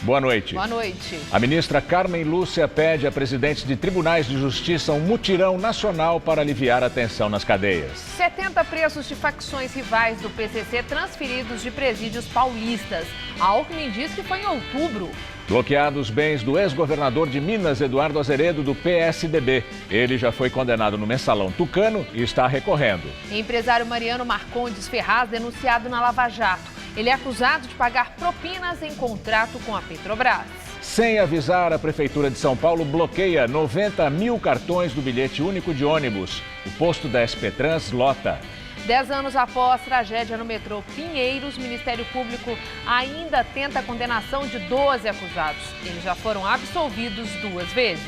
Boa noite. Boa noite. A ministra Carmen Lúcia pede a presidentes de tribunais de justiça um mutirão nacional para aliviar a tensão nas cadeias. 70 presos de facções rivais do PCC transferidos de presídios paulistas. A Alckmin diz que foi em outubro. Bloqueados bens do ex-governador de Minas, Eduardo Azeredo, do PSDB. Ele já foi condenado no Mensalão Tucano e está recorrendo. Empresário Mariano Marcondes Ferraz denunciado na Lava Jato. Ele é acusado de pagar propinas em contrato com a Petrobras. Sem avisar, a Prefeitura de São Paulo bloqueia 90 mil cartões do bilhete único de ônibus. O posto da SP Trans lota. 10 anos após a tragédia no metrô Pinheiros, o Ministério Público ainda tenta a condenação de 12 acusados. Eles já foram absolvidos 2 vezes.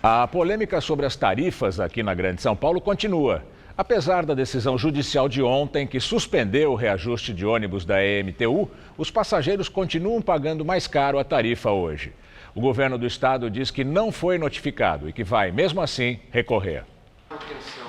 A polêmica sobre as tarifas aqui na Grande São Paulo continua. Apesar da decisão judicial de ontem, que suspendeu o reajuste de ônibus da EMTU, os passageiros continuam pagando mais caro a tarifa hoje. O governo do estado diz que não foi notificado e que vai, mesmo assim, recorrer.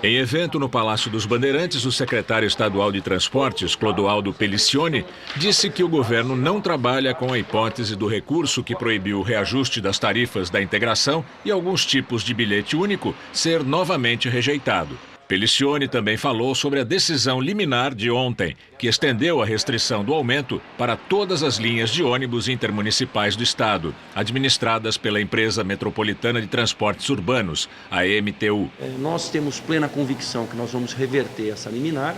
Em evento no Palácio dos Bandeirantes, o secretário estadual de Transportes, Clodoaldo Pelicione, disse que o governo não trabalha com a hipótese do recurso que proibiu o reajuste das tarifas da integração e alguns tipos de bilhete único ser novamente rejeitado. Pelicione também falou sobre a decisão liminar de ontem, que estendeu a restrição do aumento para todas as linhas de ônibus intermunicipais do estado, administradas pela Empresa Metropolitana de Transportes Urbanos, a EMTU. Nós temos plena convicção que nós vamos reverter essa liminar.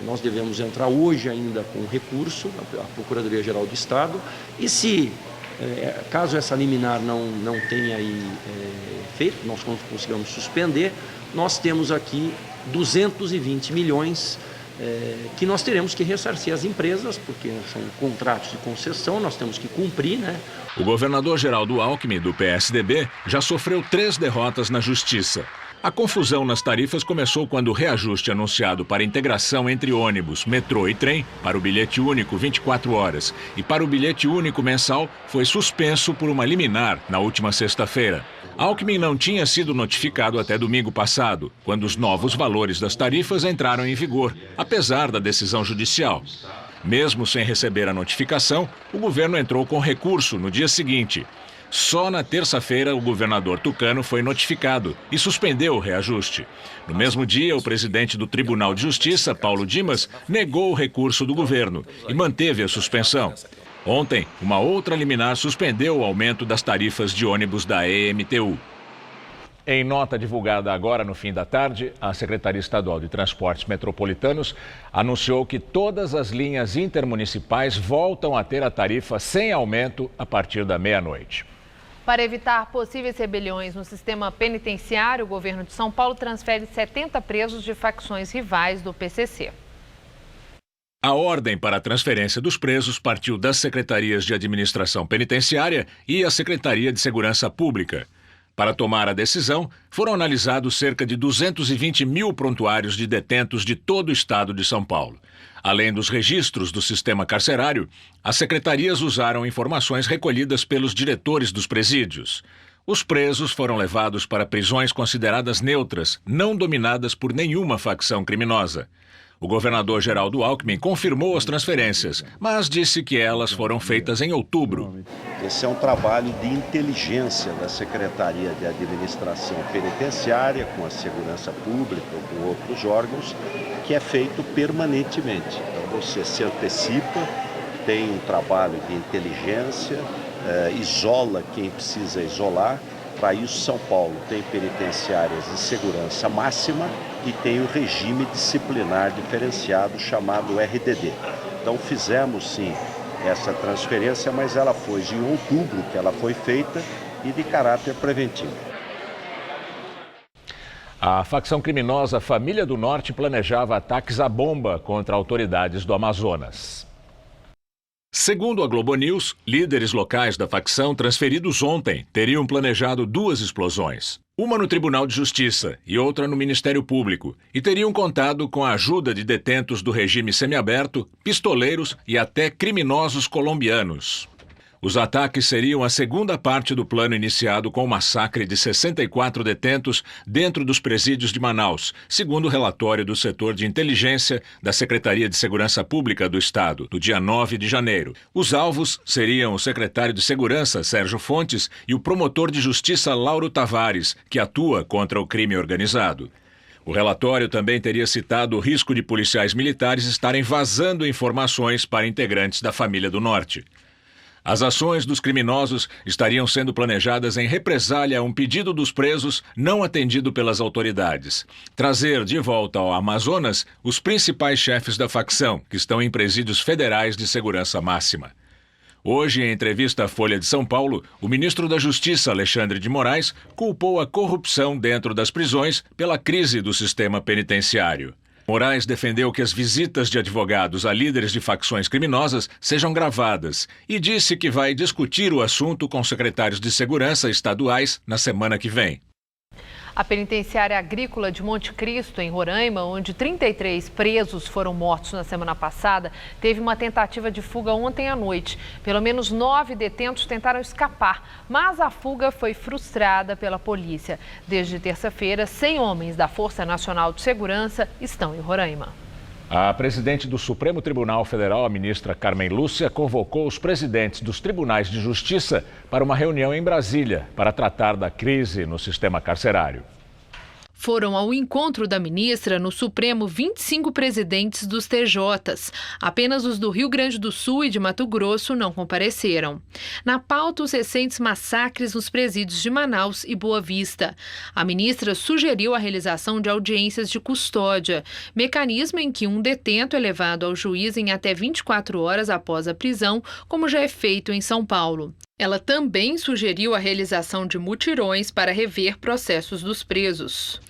Nós devemos entrar hoje ainda com recurso à Procuradoria-Geral do Estado. E se, caso essa liminar não tenha feito, nós consigamos suspender, nós temos aqui 220 milhões que nós teremos que ressarcir as empresas, porque são contratos de concessão, nós temos que cumprir, né? O governador Geraldo Alckmin, do PSDB, já sofreu 3 derrotas na Justiça. A confusão nas tarifas começou quando o reajuste anunciado para integração entre ônibus, metrô e trem, para o bilhete único 24 horas e para o bilhete único mensal, foi suspenso por uma liminar na última sexta-feira. Alckmin não tinha sido notificado até domingo passado, quando os novos valores das tarifas entraram em vigor, apesar da decisão judicial. Mesmo sem receber a notificação, o governo entrou com recurso no dia seguinte. Só na terça-feira, o governador tucano foi notificado e suspendeu o reajuste. No mesmo dia, o presidente do Tribunal de Justiça, Paulo Dimas, negou o recurso do governo e manteve a suspensão. Ontem, uma outra liminar suspendeu o aumento das tarifas de ônibus da EMTU. Em nota divulgada agora no fim da tarde, a Secretaria Estadual de Transportes Metropolitanos anunciou que todas as linhas intermunicipais voltam a ter a tarifa sem aumento a partir da meia-noite. Para evitar possíveis rebeliões no sistema penitenciário, o governo de São Paulo transfere 70 presos de facções rivais do PCC. A ordem para a transferência dos presos partiu das Secretarias de Administração Penitenciária e a Secretaria de Segurança Pública. Para tomar a decisão, foram analisados cerca de 220 mil prontuários de detentos de todo o estado de São Paulo. Além dos registros do sistema carcerário, as secretarias usaram informações recolhidas pelos diretores dos presídios. Os presos foram levados para prisões consideradas neutras, não dominadas por nenhuma facção criminosa. O governador Geraldo Alckmin confirmou as transferências, mas disse que elas foram feitas em outubro. Esse é um trabalho de inteligência da Secretaria de Administração Penitenciária, com a Segurança Pública, com outros órgãos, que é feito permanentemente. Então você se antecipa, tem um trabalho de inteligência, isola quem precisa isolar. Para isso, São Paulo tem penitenciárias de segurança máxima e tem o regime disciplinar diferenciado chamado RDD. Então fizemos sim essa transferência, mas ela foi em outubro que ela foi feita e de caráter preventivo. A facção criminosa Família do Norte planejava ataques à bomba contra autoridades do Amazonas. Segundo a Globo News, líderes locais da facção transferidos ontem teriam planejado 2 explosões. Uma no Tribunal de Justiça e outra no Ministério Público, e teriam contado com a ajuda de detentos do regime semiaberto, pistoleiros e até criminosos colombianos. Os ataques seriam a segunda parte do plano iniciado com o massacre de 64 detentos dentro dos presídios de Manaus, segundo o relatório do setor de inteligência da Secretaria de Segurança Pública do Estado, do dia 9 de janeiro. Os alvos seriam o secretário de Segurança, Sérgio Fontes, e o promotor de Justiça, Lauro Tavares, que atua contra o crime organizado. O relatório também teria citado o risco de policiais militares estarem vazando informações para integrantes da família do Norte. As ações dos criminosos estariam sendo planejadas em represália a um pedido dos presos não atendido pelas autoridades. Trazer de volta ao Amazonas os principais chefes da facção, que estão em presídios federais de segurança máxima. Hoje, em entrevista à Folha de São Paulo, o ministro da Justiça, Alexandre de Moraes, culpou a corrupção dentro das prisões pela crise do sistema penitenciário. Moraes defendeu que as visitas de advogados a líderes de facções criminosas sejam gravadas e disse que vai discutir o assunto com secretários de segurança estaduais na semana que vem. A penitenciária agrícola de Monte Cristo, em Roraima, onde 33 presos foram mortos na semana passada, teve uma tentativa de fuga ontem à noite. Pelo menos 9 detentos tentaram escapar, mas a fuga foi frustrada pela polícia. Desde terça-feira, 100 homens da Força Nacional de Segurança estão em Roraima. A presidente do Supremo Tribunal Federal, a ministra Carmen Lúcia, convocou os presidentes dos tribunais de justiça para uma reunião em Brasília para tratar da crise no sistema carcerário. Foram ao encontro da ministra no Supremo 25 presidentes dos TJs. Apenas os do Rio Grande do Sul e de Mato Grosso não compareceram. Na pauta, os recentes massacres nos presídios de Manaus e Boa Vista. A ministra sugeriu a realização de audiências de custódia, mecanismo em que um detento é levado ao juiz em até 24 horas após a prisão, como já é feito em São Paulo. Ela também sugeriu a realização de mutirões para rever processos dos presos.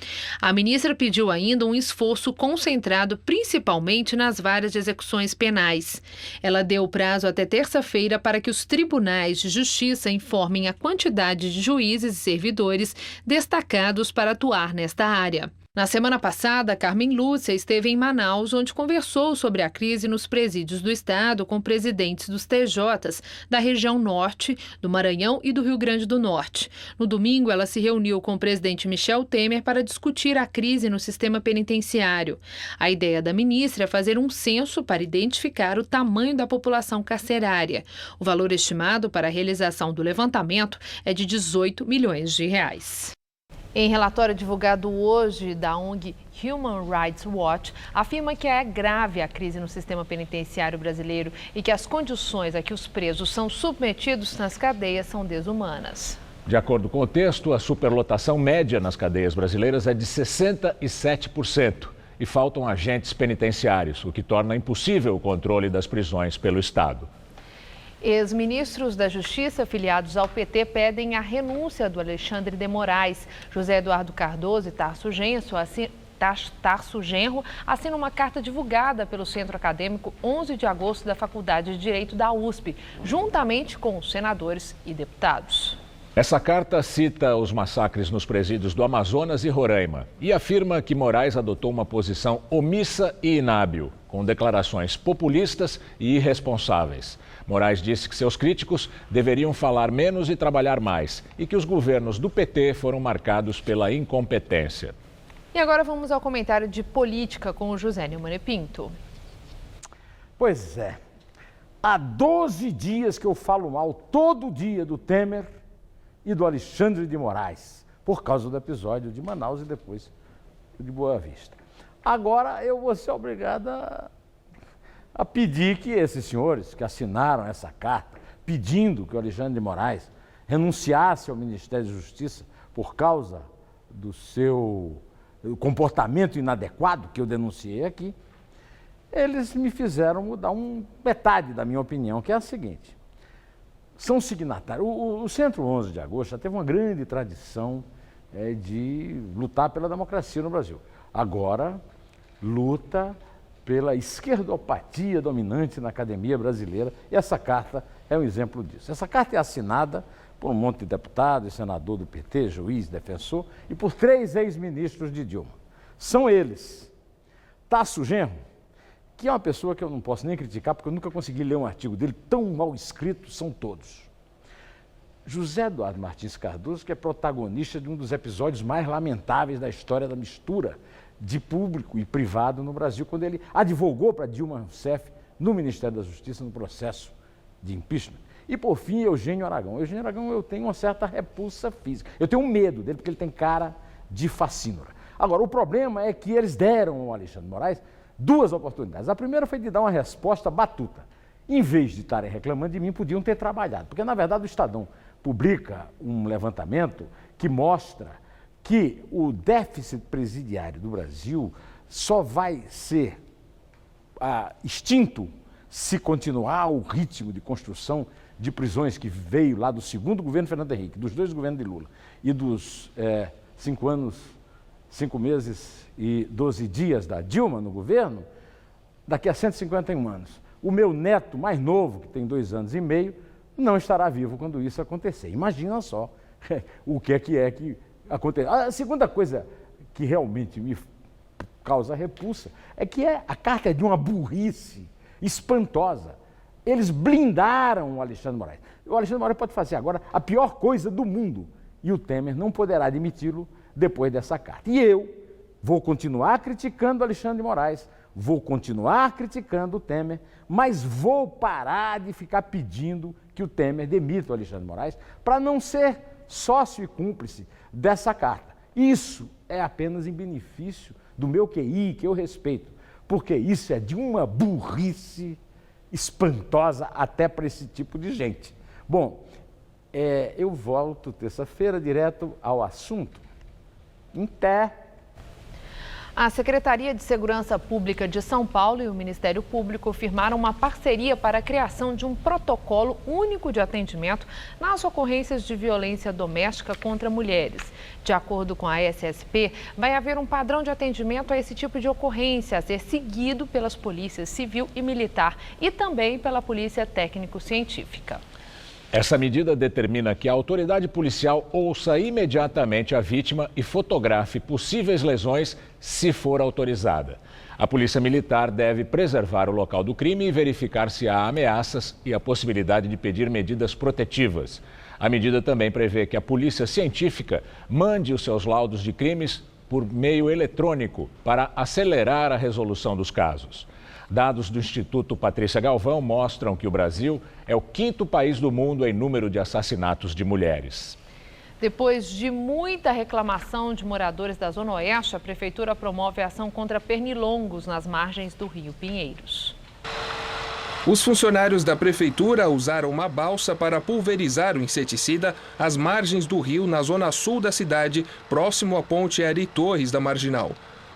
A ministra pediu ainda um esforço concentrado principalmente nas varas de execuções penais. Ela deu prazo até terça-feira para que os tribunais de justiça informem a quantidade de juízes e servidores destacados para atuar nesta área. Na semana passada, Carmen Lúcia esteve em Manaus, onde conversou sobre a crise nos presídios do estado com presidentes dos TJs da região norte, do Maranhão e do Rio Grande do Norte. No domingo, ela se reuniu com o presidente Michel Temer para discutir a crise no sistema penitenciário. A ideia da ministra é fazer um censo para identificar o tamanho da população carcerária. O valor estimado para a realização do levantamento é de 18 milhões de reais. Em relatório divulgado hoje da ONG Human Rights Watch, afirma que é grave a crise no sistema penitenciário brasileiro e que as condições a que os presos são submetidos nas cadeias são desumanas. De acordo com o texto, a superlotação média nas cadeias brasileiras é de 67% e faltam agentes penitenciários, o que torna impossível o controle das prisões pelo Estado. Ex-ministros da Justiça filiados ao PT pedem a renúncia do Alexandre de Moraes. José Eduardo Cardoso e Tarso Genro assinam uma carta divulgada pelo Centro Acadêmico 11 de agosto da Faculdade de Direito da USP, juntamente com os senadores e deputados. Essa carta cita os massacres nos presídios do Amazonas e Roraima e afirma que Moraes adotou uma posição omissa e inábil, com declarações populistas e irresponsáveis. Moraes disse que seus críticos deveriam falar menos e trabalhar mais e que os governos do PT foram marcados pela incompetência. E agora vamos ao comentário de política com o José Neumann Pinto. Pois é, há 12 dias que eu falo mal todo dia do Temer e do Alexandre de Moraes, por causa do episódio de Manaus e depois de Boa Vista. Agora eu vou ser obrigada a pedir que esses senhores que assinaram essa carta, pedindo que o Alexandre de Moraes renunciasse ao Ministério da Justiça por causa do seu comportamento inadequado, que eu denunciei aqui, eles me fizeram mudar metade da minha opinião, que é a seguinte: são signatários. O Centro 11 de Agosto já teve uma grande tradição de lutar pela democracia no Brasil. Agora, luta pela esquerdopatia dominante na academia brasileira, e essa carta é um exemplo disso. Essa carta é assinada por um monte de deputado e senador do PT, juiz, defensor, e por 3 ex-ministros de Dilma. São eles: Tarso Genro, que é uma pessoa que eu não posso nem criticar, porque eu nunca consegui ler um artigo dele, tão mal escrito são todos. José Eduardo Martins Cardoso, que é protagonista de um dos episódios mais lamentáveis da história da mistura de público e privado no Brasil, quando ele advogou para Dilma Rousseff no Ministério da Justiça no processo de impeachment. E, por fim, Eugênio Aragão. Eugênio Aragão, eu tenho uma certa repulsa física. Eu tenho um medo dele, porque ele tem cara de facínora. Agora, o problema é que eles deram ao Alexandre de Moraes duas oportunidades. A primeira foi de dar uma resposta batuta. Em vez de estarem reclamando de mim, podiam ter trabalhado. Porque, na verdade, o Estadão publica um levantamento que mostra que o déficit presidiário do Brasil só vai ser extinto se continuar o ritmo de construção de prisões que veio lá do segundo governo Fernando Henrique, dos dois governos de Lula e dos 5 anos, 5 meses e 12 dias da Dilma no governo, daqui a 151 anos. O meu neto mais novo, que tem 2 anos e meio, não estará vivo quando isso acontecer. Imagina só o que acontece. A segunda coisa que realmente me causa repulsa é que a carta é de uma burrice espantosa. Eles blindaram o Alexandre de Moraes. O Alexandre de Moraes pode fazer agora a pior coisa do mundo e o Temer não poderá admiti-lo depois dessa carta. E eu vou continuar criticando o Alexandre de Moraes, vou continuar criticando o Temer, mas vou parar de ficar pedindo que o Temer demita o Alexandre de Moraes para não ser sócio e cúmplice dessa carta. Isso é apenas em benefício do meu QI, que eu respeito, porque isso é de uma burrice espantosa até para esse tipo de gente. Bom, eu volto terça-feira direto ao assunto. Até. A Secretaria de Segurança Pública de São Paulo e o Ministério Público firmaram uma parceria para a criação de um protocolo único de atendimento nas ocorrências de violência doméstica contra mulheres. De acordo com a SSP, vai haver um padrão de atendimento a esse tipo de ocorrência a ser seguido pelas polícias civil e militar e também pela polícia técnico-científica. Essa medida determina que a autoridade policial ouça imediatamente a vítima e fotografe possíveis lesões se for autorizada. A Polícia Militar deve preservar o local do crime e verificar se há ameaças e a possibilidade de pedir medidas protetivas. A medida também prevê que a Polícia Científica mande os seus laudos de crimes por meio eletrônico para acelerar a resolução dos casos. Dados do Instituto Patrícia Galvão mostram que o Brasil é o 5º país do mundo em número de assassinatos de mulheres. Depois de muita reclamação de moradores da Zona Oeste, a Prefeitura promove a ação contra pernilongos nas margens do Rio Pinheiros. Os funcionários da Prefeitura usaram uma balsa para pulverizar o inseticida às margens do rio na zona sul da cidade, próximo à ponte Ari Torres da Marginal.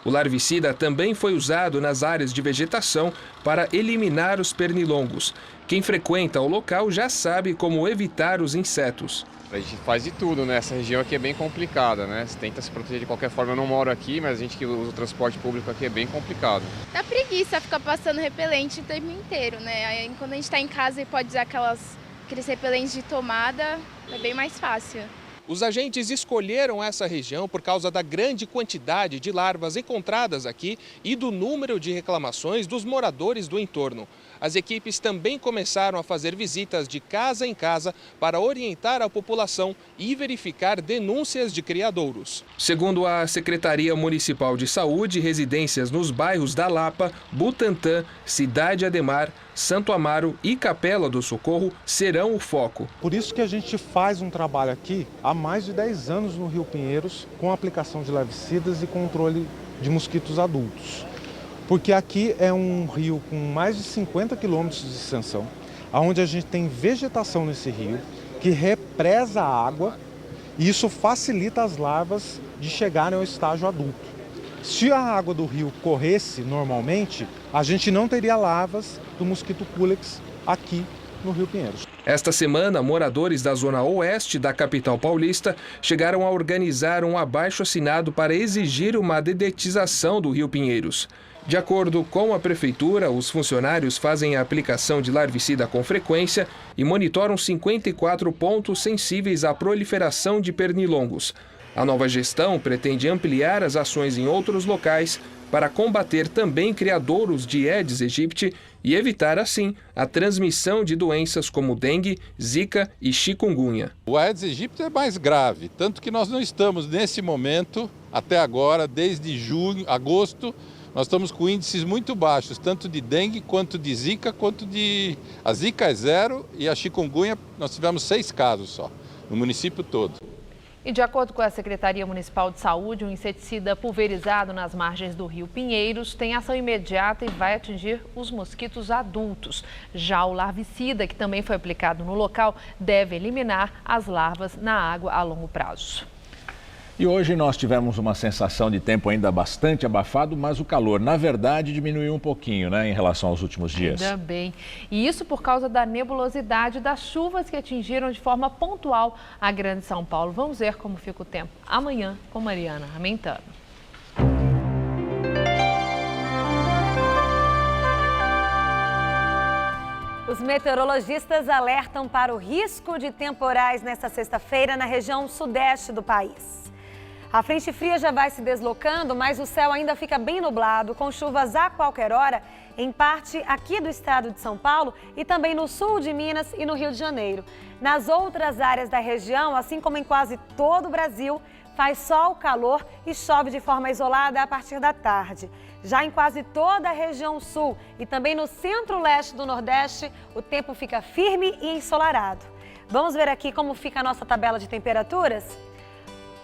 O larvicida também foi usado nas áreas de vegetação para eliminar os pernilongos. Quem frequenta o local já sabe como evitar os insetos. A gente faz de tudo, né? Essa região aqui é bem complicada, né? Você tenta se proteger de qualquer forma. Eu não moro aqui, mas a gente que usa o transporte público aqui é bem complicado. Dá preguiça ficar passando repelente o tempo inteiro, né? Aí, quando a gente está em casa e pode usar aqueles repelentes de tomada, é bem mais fácil. Os agentes escolheram essa região por causa da grande quantidade de larvas encontradas aqui e do número de reclamações dos moradores do entorno. As equipes também começaram a fazer visitas de casa em casa para orientar a população e verificar denúncias de criadouros. Segundo a Secretaria Municipal de Saúde, residências nos bairros da Lapa, Butantã, Cidade Ademar, Santo Amaro e Capela do Socorro serão o foco. Por isso que a gente faz um trabalho aqui há mais de 10 anos no Rio Pinheiros com aplicação de larvicidas e controle de mosquitos adultos. Porque aqui é um rio com mais de 50 quilômetros de extensão, onde a gente tem vegetação nesse rio, que represa a água e isso facilita as larvas de chegarem ao estágio adulto. Se a água do rio corresse normalmente, a gente não teria larvas do mosquito Culex aqui no Rio Pinheiros. Esta semana, moradores da zona oeste da capital paulista chegaram a organizar um abaixo-assinado para exigir uma dedetização do Rio Pinheiros. De acordo com a Prefeitura, os funcionários fazem a aplicação de larvicida com frequência e monitoram 54 pontos sensíveis à proliferação de pernilongos. A nova gestão pretende ampliar as ações em outros locais para combater também criadouros de Aedes aegypti e evitar, assim, a transmissão de doenças como dengue, zika e chikungunya. O Aedes aegypti é mais grave, tanto que nós não estamos nesse momento, até agora, desde junho, agosto, nós estamos com índices muito baixos, tanto de dengue quanto de zika, A zika é 0 e a chikungunya nós tivemos 6 casos só, no município todo. E de acordo com a Secretaria Municipal de Saúde, um inseticida pulverizado nas margens do Rio Pinheiros tem ação imediata e vai atingir os mosquitos adultos. Já o larvicida, que também foi aplicado no local, deve eliminar as larvas na água a longo prazo. E hoje nós tivemos uma sensação de tempo ainda bastante abafado, mas o calor, na verdade, diminuiu um pouquinho, né, em relação aos últimos dias. Ainda bem. E isso por causa da nebulosidade das chuvas que atingiram de forma pontual a Grande São Paulo. Vamos ver como fica o tempo amanhã com Mariana Ramentano. Os meteorologistas alertam para o risco de temporais nesta sexta-feira na região sudeste do país. A frente fria já vai se deslocando, mas o céu ainda fica bem nublado, com chuvas a qualquer hora, em parte aqui do estado de São Paulo e também no sul de Minas e no Rio de Janeiro. Nas outras áreas da região, assim como em quase todo o Brasil, faz sol, calor e chove de forma isolada a partir da tarde. Já em quase toda a região sul e também no centro-leste do Nordeste, o tempo fica firme e ensolarado. Vamos ver aqui como fica a nossa tabela de temperaturas?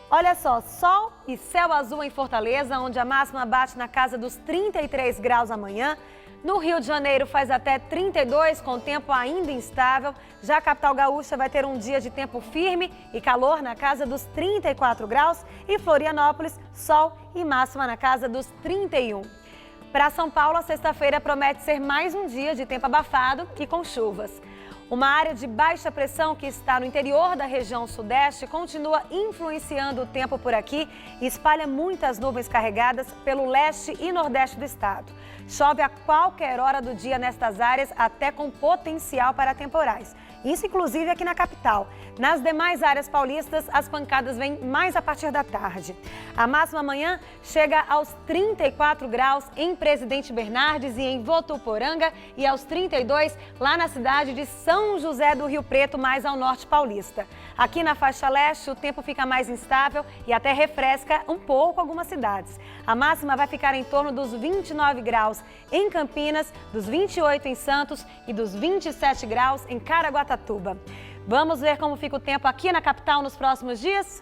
Olha só, sol e céu azul em Fortaleza, onde a máxima bate na casa dos 33 graus amanhã. No Rio de Janeiro faz até 32, com tempo ainda instável. Já a capital gaúcha vai ter um dia de tempo firme e calor na casa dos 34 graus. E Florianópolis, sol e máxima na casa dos 31. Para São Paulo, a sexta-feira promete ser mais um dia de tempo abafado e com chuvas. Uma área de baixa pressão que está no interior da região sudeste continua influenciando o tempo por aqui e espalha muitas nuvens carregadas pelo leste e nordeste do estado. Chove a qualquer hora do dia nestas áreas, até com potencial para temporais. Isso inclusive aqui na capital. Nas demais áreas paulistas, as pancadas vêm mais a partir da tarde. A máxima amanhã chega aos 34 graus em Presidente Bernardes e em Votuporanga e aos 32 lá na cidade de São José do Rio Preto, mais ao norte paulista. Aqui na faixa leste, o tempo fica mais instável e até refresca um pouco algumas cidades. A máxima vai ficar em torno dos 29 graus em Campinas, dos 28 em Santos e dos 27 graus em Caraguatatuba. Vamos ver como fica o tempo aqui na capital nos próximos dias?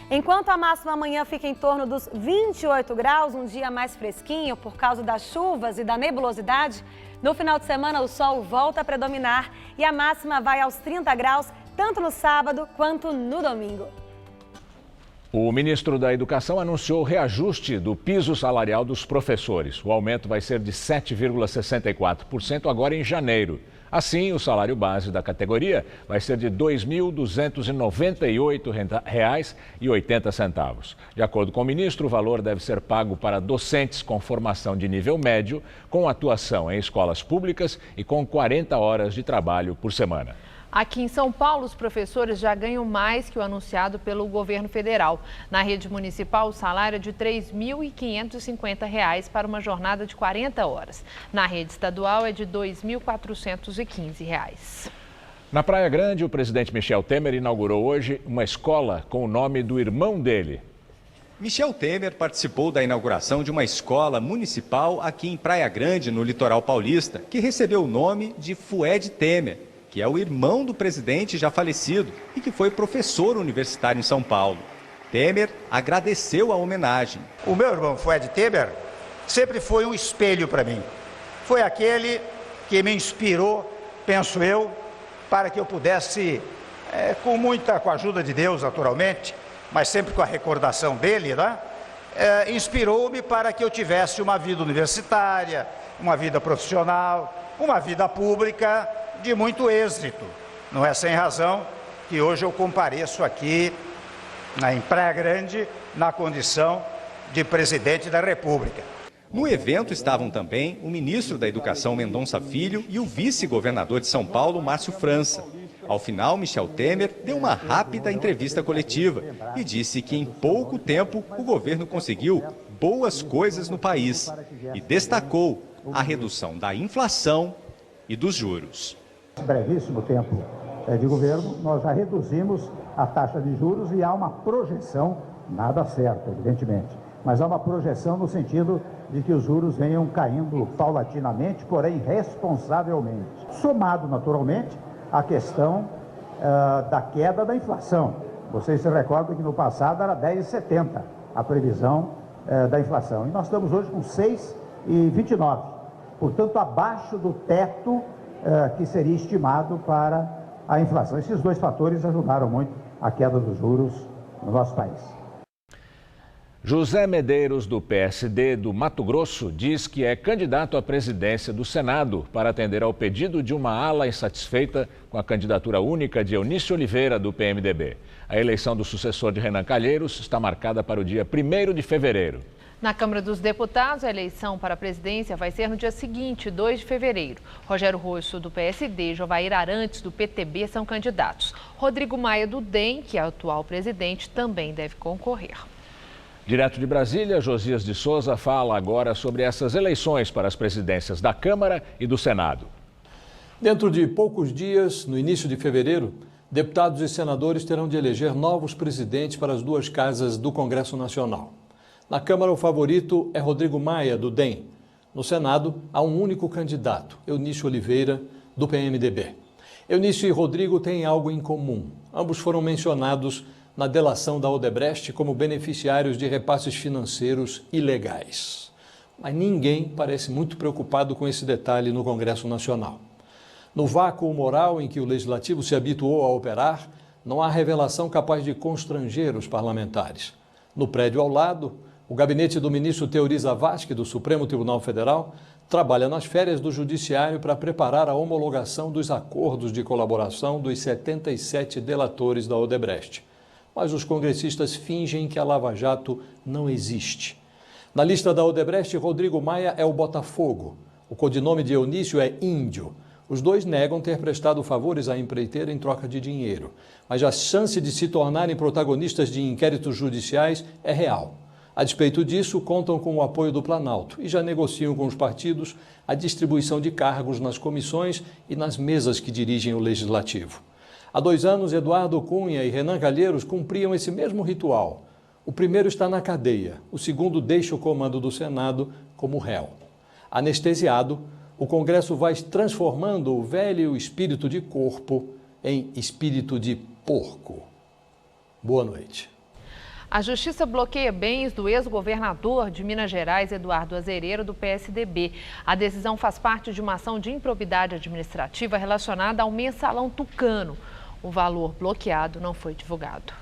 Enquanto a máxima amanhã fica em torno dos 28 graus, um dia mais fresquinho por causa das chuvas e da nebulosidade, no final de semana o sol volta a predominar e a máxima vai aos 30 graus, tanto no sábado quanto no domingo. O ministro da Educação anunciou o reajuste do piso salarial dos professores. O aumento vai ser de 7,64% agora em janeiro. Assim, o salário base da categoria vai ser de R$ 2.298,80. De acordo com o ministro, o valor deve ser pago para docentes com formação de nível médio, com atuação em escolas públicas e com 40 horas de trabalho por semana. Aqui em São Paulo, os professores já ganham mais que o anunciado pelo governo federal. Na rede municipal, o salário é de R$ 3.550 para uma jornada de 40 horas. Na rede estadual, é de R$ 2.415. Na Praia Grande, o presidente Michel Temer inaugurou hoje uma escola com o nome do irmão dele. Michel Temer participou da inauguração de uma escola municipal aqui em Praia Grande, no litoral paulista, que recebeu o nome de Fued Temer, que é o irmão do presidente já falecido e que foi professor universitário em São Paulo. Temer agradeceu a homenagem. O meu irmão Fued Temer sempre foi um espelho para mim. Foi aquele que me inspirou, penso eu, para que eu pudesse, com a ajuda de Deus, naturalmente, mas sempre com a recordação dele, né? Inspirou-me para que eu tivesse uma vida universitária, uma vida profissional, uma vida pública de muito êxito. Não é sem razão que hoje eu compareço aqui em Praia Grande na condição de presidente da República. No evento estavam também o ministro da Educação, Mendonça Filho, e o vice-governador de São Paulo, Márcio França. Ao final, Michel Temer deu uma rápida entrevista coletiva e disse que em pouco tempo o governo conseguiu boas coisas no país e destacou a redução da inflação e dos juros. Nesse brevíssimo tempo de governo, nós já reduzimos a taxa de juros e há uma projeção, nada certo, evidentemente, mas há uma projeção no sentido de que os juros venham caindo paulatinamente, porém responsavelmente. Somado, naturalmente, à questão da queda da inflação. Vocês se recordam que no passado era 10,70 a previsão da inflação. E nós estamos hoje com 6,29. Portanto, abaixo do teto que seria estimado para a inflação. Esses dois fatores ajudaram muito a queda dos juros no nosso país. José Medeiros, do PSD do Mato Grosso, diz que é candidato à presidência do Senado para atender ao pedido de uma ala insatisfeita com a candidatura única de Eunício Oliveira, do PMDB. A eleição do sucessor de Renan Calheiros está marcada para o dia 1º de fevereiro. Na Câmara dos Deputados, a eleição para a presidência vai ser no dia seguinte, 2 de fevereiro. Rogério Rosso, do PSD, e Jovair Arantes, do PTB, são candidatos. Rodrigo Maia, do DEM, que é o atual presidente, também deve concorrer. Direto de Brasília, Josias de Souza fala agora sobre essas eleições para as presidências da Câmara e do Senado. Dentro de poucos dias, no início de fevereiro, deputados e senadores terão de eleger novos presidentes para as duas casas do Congresso Nacional. Na Câmara, o favorito é Rodrigo Maia, do DEM. No Senado, há um único candidato, Eunício Oliveira, do PMDB. Eunício e Rodrigo têm algo em comum. Ambos foram mencionados na delação da Odebrecht como beneficiários de repasses financeiros ilegais. Mas ninguém parece muito preocupado com esse detalhe no Congresso Nacional. No vácuo moral em que o Legislativo se habituou a operar, não há revelação capaz de constranger os parlamentares. No prédio ao lado, o gabinete do ministro Teori Zavascki, do Supremo Tribunal Federal, trabalha nas férias do Judiciário para preparar a homologação dos acordos de colaboração dos 77 delatores da Odebrecht. Mas os congressistas fingem que a Lava Jato não existe. Na lista da Odebrecht, Rodrigo Maia é o Botafogo. O codinome de Eunício é Índio. Os dois negam ter prestado favores à empreiteira em troca de dinheiro. Mas a chance de se tornarem protagonistas de inquéritos judiciais é real. A despeito disso, contam com o apoio do Planalto e já negociam com os partidos a distribuição de cargos nas comissões e nas mesas que dirigem o Legislativo. Há 2 anos, Eduardo Cunha e Renan Calheiros cumpriam esse mesmo ritual. O primeiro está na cadeia, o segundo deixa o comando do Senado como réu. Anestesiado, o Congresso vai transformando o velho espírito de corpo em espírito de porco. Boa noite. A Justiça bloqueia bens do ex-governador de Minas Gerais, Eduardo Azeredo, do PSDB. A decisão faz parte de uma ação de improbidade administrativa relacionada ao mensalão Tucano. O valor bloqueado não foi divulgado.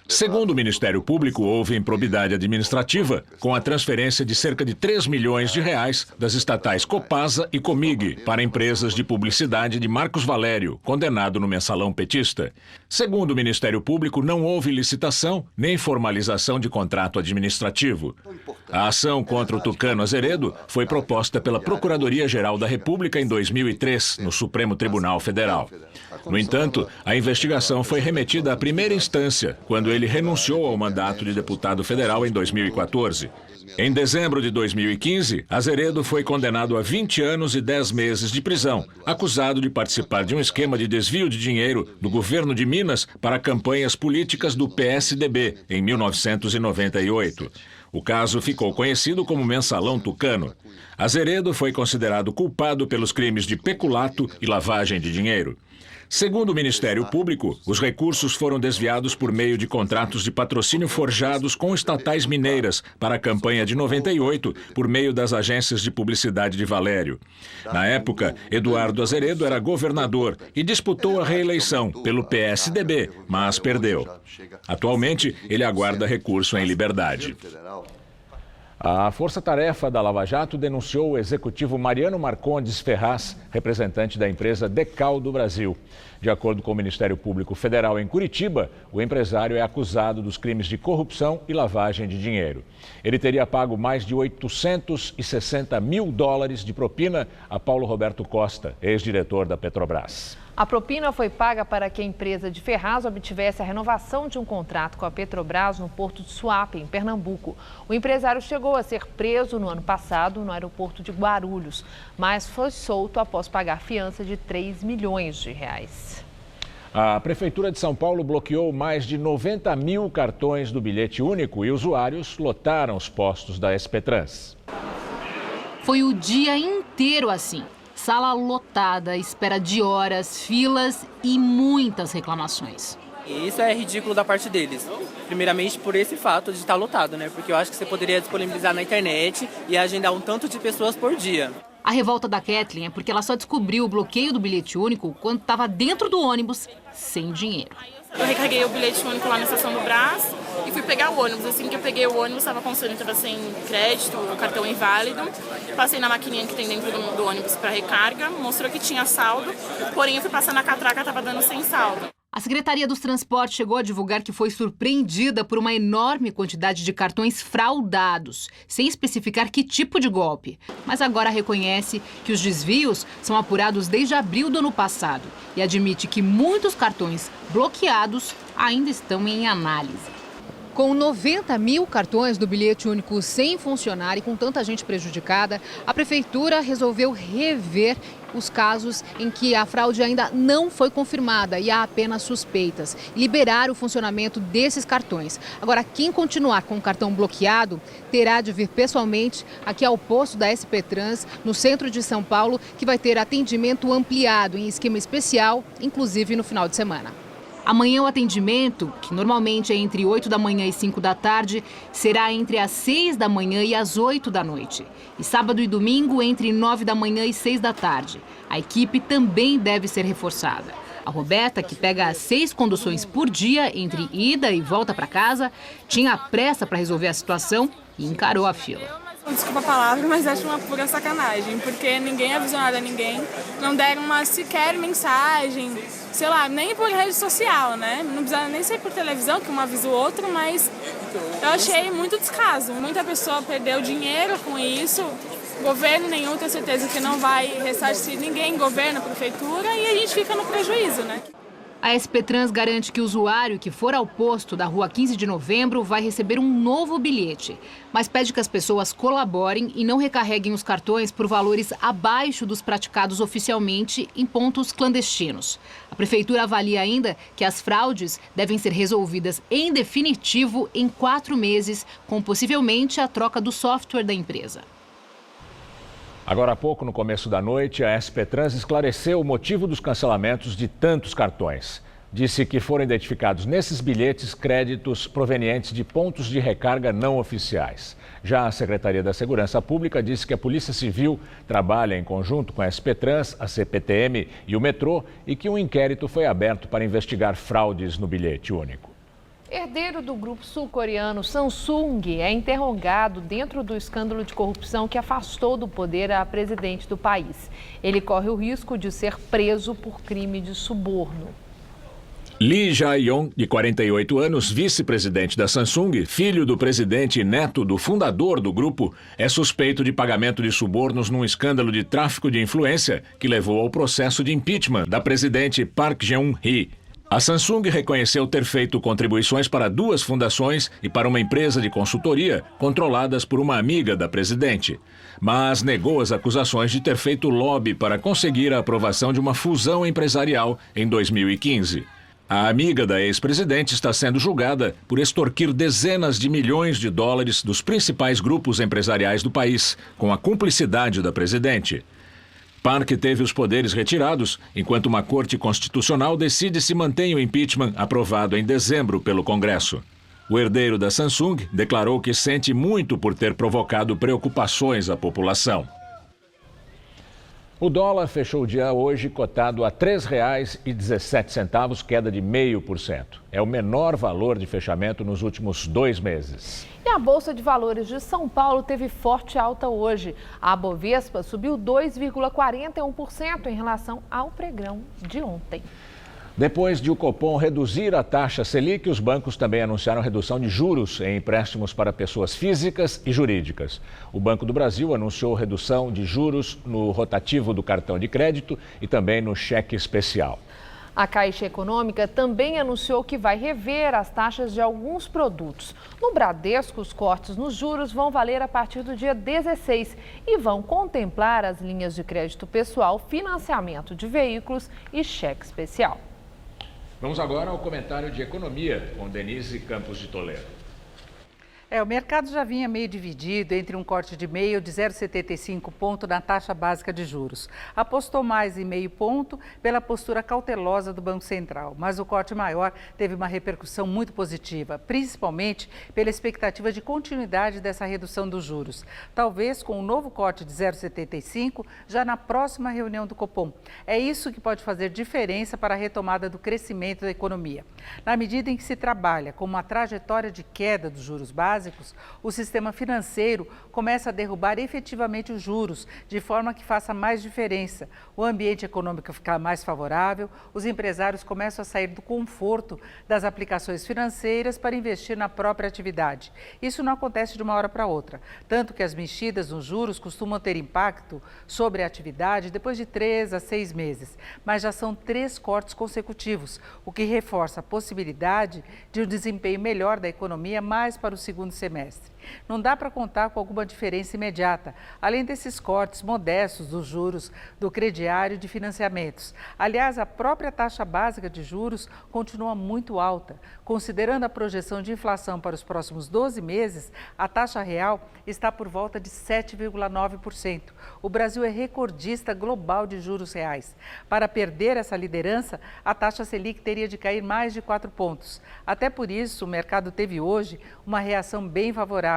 Segundo o Ministério Público, houve improbidade administrativa com a transferência de cerca de 3 milhões de reais das estatais Copasa e Comig para empresas de publicidade de Marcos Valério, condenado no mensalão petista. Segundo o Ministério Público, não houve licitação nem formalização de contrato administrativo. A ação contra o Tucano Azeredo foi proposta pela Procuradoria-Geral da República em 2003, no Supremo Tribunal Federal. No entanto, a investigação foi remetida à primeira instância, quando ele renunciou ao mandato de deputado federal em 2014. Em dezembro de 2015, Azeredo foi condenado a 20 anos e 10 meses de prisão, acusado de participar de um esquema de desvio de dinheiro do governo de Minas para campanhas políticas do PSDB em 1998. O caso ficou conhecido como Mensalão Tucano. Azeredo foi considerado culpado pelos crimes de peculato e lavagem de dinheiro. Segundo o Ministério Público, os recursos foram desviados por meio de contratos de patrocínio forjados com estatais mineiras para a campanha de 98, por meio das agências de publicidade de Valério. Na época, Eduardo Azeredo era governador e disputou a reeleição pelo PSDB, mas perdeu. Atualmente, ele aguarda recurso em liberdade. A Força-Tarefa da Lava Jato denunciou o executivo Mariano Marcondes Ferraz, representante da empresa Decal do Brasil. De acordo com o Ministério Público Federal em Curitiba, o empresário é acusado dos crimes de corrupção e lavagem de dinheiro. Ele teria pago mais de $860 mil de propina a Paulo Roberto Costa, ex-diretor da Petrobras. A propina foi paga para que a empresa de Ferraz obtivesse a renovação de um contrato com a Petrobras no porto de Suape, em Pernambuco. O empresário chegou a ser preso no ano passado no aeroporto de Guarulhos, mas foi solto após pagar fiança de 3 milhões de reais. A Prefeitura de São Paulo bloqueou mais de 90 mil cartões do bilhete único e usuários lotaram os postos da SP Trans. Foi o dia inteiro assim. Sala lotada, espera de horas, filas e muitas reclamações. Isso é ridículo da parte deles. Primeiramente por esse fato de estar lotado, né? Porque eu acho que você poderia disponibilizar na internet e agendar um tanto de pessoas por dia. A revolta da Kathleen é porque ela só descobriu o bloqueio do bilhete único quando estava dentro do ônibus, sem dinheiro. Eu recarreguei o bilhete único lá na estação do Brás e fui pegar o ônibus. Assim que eu peguei o ônibus, estava constando, estava sem crédito, o cartão inválido. Passei na maquininha que tem dentro do ônibus para recarga, mostrou que tinha saldo, porém eu fui passar na catraca, estava dando sem saldo. A Secretaria dos Transportes chegou a divulgar que foi surpreendida por uma enorme quantidade de cartões fraudados, sem especificar que tipo de golpe. Mas agora reconhece que os desvios são apurados desde abril do ano passado e admite que muitos cartões bloqueados ainda estão em análise. Com 90 mil cartões do bilhete único sem funcionar e com tanta gente prejudicada, a Prefeitura resolveu rever os casos em que a fraude ainda não foi confirmada e há apenas suspeitas, liberar o funcionamento desses cartões. Agora, quem continuar com o cartão bloqueado terá de vir pessoalmente aqui ao posto da SP Trans, no centro de São Paulo, que vai ter atendimento ampliado em esquema especial, inclusive no final de semana. Amanhã o atendimento, que normalmente é entre 8 da manhã e 5 da tarde, será entre as 6 da manhã e as 8 da noite. E sábado e domingo entre 9 da manhã e 6 da tarde. A equipe também deve ser reforçada. A Roberta, que pega as 6 conduções por dia entre ida e volta para casa, tinha pressa para resolver a situação e encarou a fila. Desculpa a palavra, mas acho uma pura sacanagem, porque ninguém avisou nada a ninguém, não deram uma sequer mensagem, sei lá, nem por rede social, né? Não precisava nem ser por televisão, que um avisa o outro, mas eu achei muito descaso. Muita pessoa perdeu dinheiro com isso, governo nenhum, tenho certeza que não vai ressarcir ninguém, governo, prefeitura, e a gente fica no prejuízo, né? A SP Trans garante que o usuário que for ao posto da Rua 15 de Novembro vai receber um novo bilhete, mas pede que as pessoas colaborem e não recarreguem os cartões por valores abaixo dos praticados oficialmente em pontos clandestinos. A Prefeitura avalia ainda que as fraudes devem ser resolvidas em definitivo em 4 meses, com possivelmente a troca do software da empresa. Agora há pouco, no começo da noite, a SP Trans esclareceu o motivo dos cancelamentos de tantos cartões. Disse que foram identificados nesses bilhetes créditos provenientes de pontos de recarga não oficiais. Já a Secretaria da Segurança Pública disse que a Polícia Civil trabalha em conjunto com a SP Trans, a CPTM e o metrô e que um inquérito foi aberto para investigar fraudes no bilhete único. Herdeiro do grupo sul-coreano Samsung é interrogado dentro do escândalo de corrupção que afastou do poder a presidente do país. Ele corre o risco de ser preso por crime de suborno. Lee Jae-yong, de 48 anos, vice-presidente da Samsung, filho do presidente e neto do fundador do grupo, é suspeito de pagamento de subornos num escândalo de tráfico de influência que levou ao processo de impeachment da presidente Park Geun-hye. A Samsung reconheceu ter feito contribuições para 2 fundações e para uma empresa de consultoria controladas por uma amiga da presidente, mas negou as acusações de ter feito lobby para conseguir a aprovação de uma fusão empresarial em 2015. A amiga da ex-presidente está sendo julgada por extorquir dezenas de milhões de dólares dos principais grupos empresariais do país, com a cumplicidade da presidente. Park teve os poderes retirados, enquanto uma corte constitucional decide se mantém o impeachment aprovado em dezembro pelo Congresso. O herdeiro da Samsung declarou que sente muito por ter provocado preocupações à população. O dólar fechou o dia hoje cotado a R$ 3,17, queda de 0,5%. É o menor valor de fechamento nos últimos 2 meses. E a Bolsa de Valores de São Paulo teve forte alta hoje. A Bovespa subiu 2,41% em relação ao pregão de ontem. Depois de o Copom reduzir a taxa Selic, os bancos também anunciaram redução de juros em empréstimos para pessoas físicas e jurídicas. O Banco do Brasil anunciou redução de juros no rotativo do cartão de crédito e também no cheque especial. A Caixa Econômica também anunciou que vai rever as taxas de alguns produtos. No Bradesco, os cortes nos juros vão valer a partir do dia 16 e vão contemplar as linhas de crédito pessoal, financiamento de veículos e cheque especial. Vamos agora ao comentário de economia com Denise Campos de Toledo. O mercado já vinha meio dividido entre um corte de meio de 0,75 ponto na taxa básica de juros. Apostou mais em meio ponto pela postura cautelosa do Banco Central, mas o corte maior teve uma repercussão muito positiva, principalmente pela expectativa de continuidade dessa redução dos juros. Talvez com um novo corte de 0,75 já na próxima reunião do Copom. É isso que pode fazer diferença para a retomada do crescimento da economia. Na medida em que se trabalha com uma trajetória de queda dos juros básicos, o sistema financeiro começa a derrubar efetivamente os juros, de forma que faça mais diferença. O ambiente econômico fica mais favorável, os empresários começam a sair do conforto das aplicações financeiras para investir na própria atividade. Isso não acontece de uma hora para outra, tanto que as mexidas nos juros costumam ter impacto sobre a atividade depois de 3 a 6 meses, mas já são 3 cortes consecutivos, o que reforça a possibilidade de um desempenho melhor da economia mais para o segundo semestre. Não dá para contar com alguma diferença imediata, além desses cortes modestos dos juros do crediário de financiamentos. Aliás, a própria taxa básica de juros continua muito alta. Considerando a projeção de inflação para os próximos 12 meses, a taxa real está por volta de 7,9%. O Brasil é recordista global de juros reais. Para perder essa liderança, a taxa Selic teria de cair mais de 4 pontos. Até por isso, o mercado teve hoje uma reação bem favorável,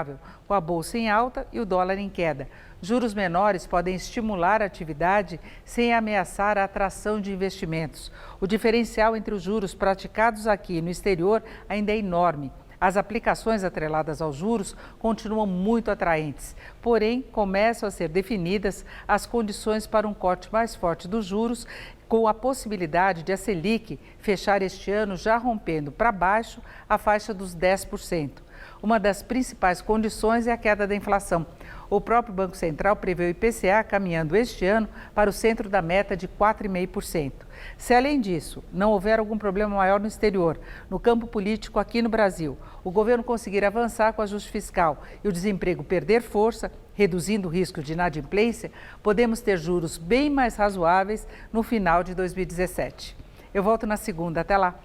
com a bolsa em alta e o dólar em queda. Juros menores podem estimular a atividade sem ameaçar a atração de investimentos. O diferencial entre os juros praticados aqui e no exterior ainda é enorme. As aplicações atreladas aos juros continuam muito atraentes, porém começam a ser definidas as condições para um corte mais forte dos juros, com a possibilidade de a Selic fechar este ano já rompendo para baixo a faixa dos 10%. Uma das principais condições é a queda da inflação. O próprio Banco Central prevê o IPCA caminhando este ano para o centro da meta de 4,5%. Se, além disso, não houver algum problema maior no exterior, no campo político aqui no Brasil, o governo conseguir avançar com o ajuste fiscal e o desemprego perder força, reduzindo o risco de inadimplência, podemos ter juros bem mais razoáveis no final de 2017. Eu volto na segunda. Até lá.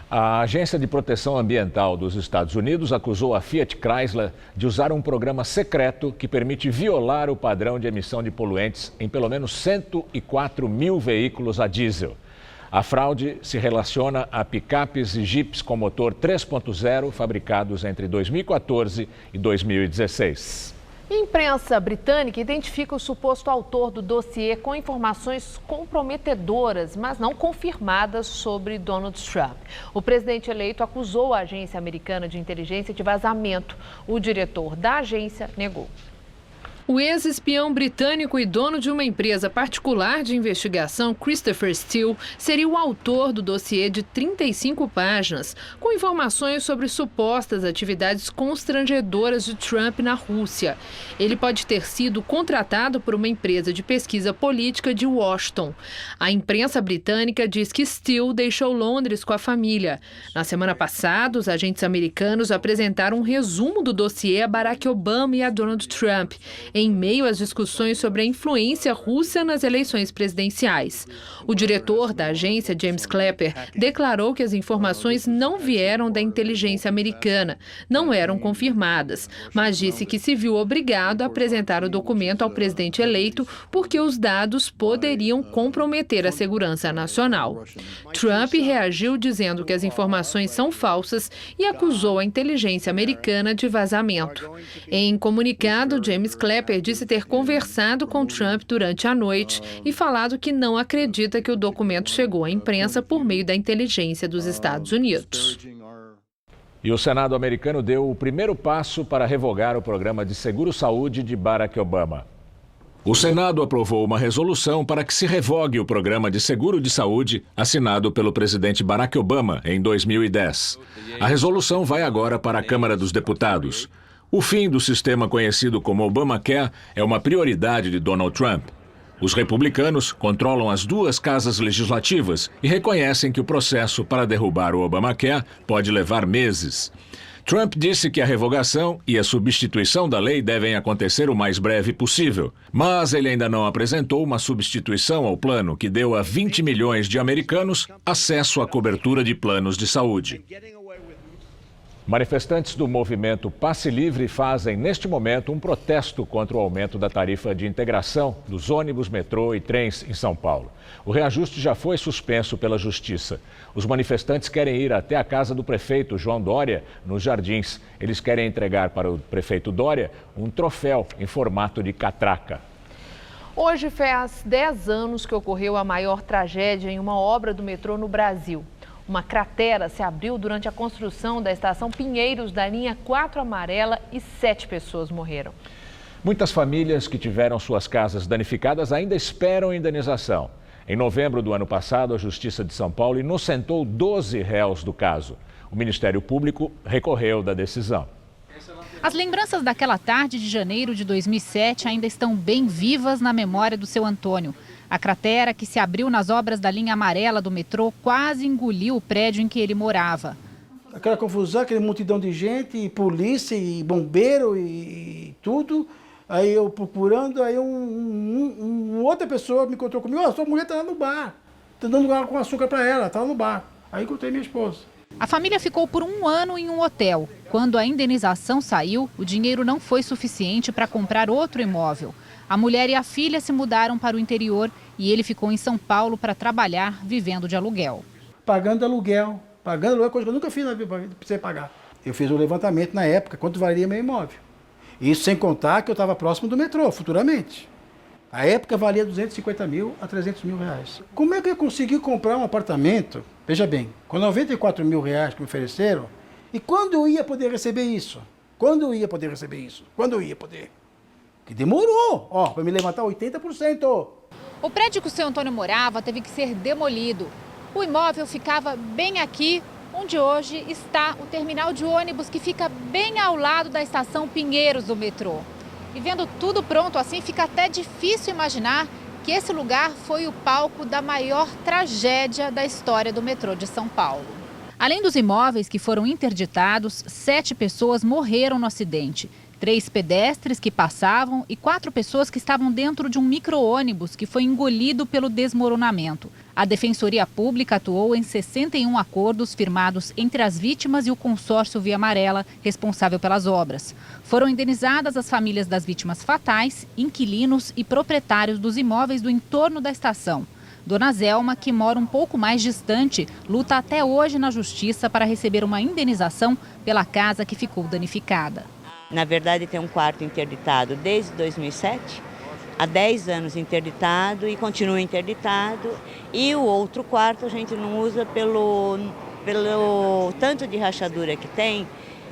A Agência de Proteção Ambiental dos Estados Unidos acusou a Fiat Chrysler de usar um programa secreto que permite violar o padrão de emissão de poluentes em pelo menos 104 mil veículos a diesel. A fraude se relaciona a picapes e jipes com motor 3.0 fabricados entre 2014 e 2016. Imprensa britânica identifica o suposto autor do dossiê com informações comprometedoras, mas não confirmadas sobre Donald Trump. O presidente eleito acusou a agência americana de inteligência de vazamento. O diretor da agência negou. O ex-espião britânico e dono de uma empresa particular de investigação, Christopher Steele, seria o autor do dossiê de 35 páginas, com informações sobre supostas atividades constrangedoras de Trump na Rússia. Ele pode ter sido contratado por uma empresa de pesquisa política de Washington. A imprensa britânica diz que Steele deixou Londres com a família. Na semana passada, os agentes americanos apresentaram um resumo do dossiê a Barack Obama e a Donald Trump, em meio às discussões sobre a influência russa nas eleições presidenciais. O diretor da agência, James Clapper, declarou que as informações não vieram da inteligência americana, não eram confirmadas, mas disse que se viu obrigado a apresentar o documento ao presidente eleito porque os dados poderiam comprometer a segurança nacional. Trump reagiu dizendo que as informações são falsas e acusou a inteligência americana de vazamento. Em comunicado, James Clapper disse ter conversado com Trump durante a noite e falado que não acredita que o documento chegou à imprensa por meio da inteligência dos Estados Unidos. E o Senado americano deu o primeiro passo para revogar o programa de seguro-saúde de Barack Obama. O Senado aprovou uma resolução para que se revogue o programa de seguro de saúde assinado pelo presidente Barack Obama em 2010. A resolução vai agora para a Câmara dos Deputados. O fim do sistema conhecido como Obamacare é uma prioridade de Donald Trump. Os republicanos controlam as duas casas legislativas e reconhecem que o processo para derrubar o Obamacare pode levar meses. Trump disse que a revogação e a substituição da lei devem acontecer o mais breve possível, mas ele ainda não apresentou uma substituição ao plano que deu a 20 milhões de americanos acesso à cobertura de planos de saúde. Manifestantes do movimento Passe Livre fazem, neste momento, um protesto contra o aumento da tarifa de integração dos ônibus, metrô e trens em São Paulo. O reajuste já foi suspenso pela Justiça. Os manifestantes querem ir até a casa do prefeito João Dória, nos Jardins. Eles querem entregar para o prefeito Dória um troféu em formato de catraca. Hoje faz 10 anos que ocorreu a maior tragédia em uma obra do metrô no Brasil. Uma cratera se abriu durante a construção da estação Pinheiros da linha 4 amarela e 7 pessoas morreram. Muitas famílias que tiveram suas casas danificadas ainda esperam indenização. Em novembro do ano passado, a Justiça de São Paulo inocentou 12 réus do caso. O Ministério Público recorreu da decisão. As lembranças daquela tarde de janeiro de 2007 ainda estão bem vivas na memória do seu Antônio. A cratera que se abriu nas obras da linha amarela do metrô quase engoliu o prédio em que ele morava. Aquela confusão, aquela multidão de gente, e polícia, e bombeiro e tudo. Aí eu procurando, aí outra pessoa me encontrou comigo. Ó, sua mulher está lá no bar, tá dando água com açúcar para ela, tá lá no bar. Aí encontrei minha esposa. A família ficou por 1 ano em um hotel. Quando a indenização saiu, o dinheiro não foi suficiente para comprar outro imóvel. A mulher e a filha se mudaram para o interior e ele ficou em São Paulo para trabalhar, vivendo de aluguel. Pagando aluguel, coisa que eu nunca fiz na vida, precisei pagar. Eu fiz um levantamento na época, quanto valia meu imóvel. Isso sem contar que eu estava próximo do metrô, futuramente. A época valia 250 mil a 300 mil reais. Como é que eu consegui comprar um apartamento, veja bem, com 94 mil reais que me ofereceram, e quando eu ia poder receber isso? Quando eu ia poder? Que demorou, para me levantar 80%. O prédio que o seu Antônio morava teve que ser demolido. O imóvel ficava bem aqui, onde hoje está o terminal de ônibus, que fica bem ao lado da estação Pinheiros do metrô. E vendo tudo pronto assim, fica até difícil imaginar que esse lugar foi o palco da maior tragédia da história do metrô de São Paulo. Além dos imóveis que foram interditados, 7 pessoas morreram no acidente. 3 pedestres que passavam e 4 pessoas que estavam dentro de um micro-ônibus que foi engolido pelo desmoronamento. A Defensoria Pública atuou em 61 acordos firmados entre as vítimas e o consórcio Via Amarela, responsável pelas obras. Foram indenizadas as famílias das vítimas fatais, inquilinos e proprietários dos imóveis do entorno da estação. Dona Zelma, que mora um pouco mais distante, luta até hoje na justiça para receber uma indenização pela casa que ficou danificada. Na verdade, tem um quarto interditado desde 2007, há 10 anos interditado e continua interditado. E o outro quarto a gente não usa pelo tanto de rachadura que tem,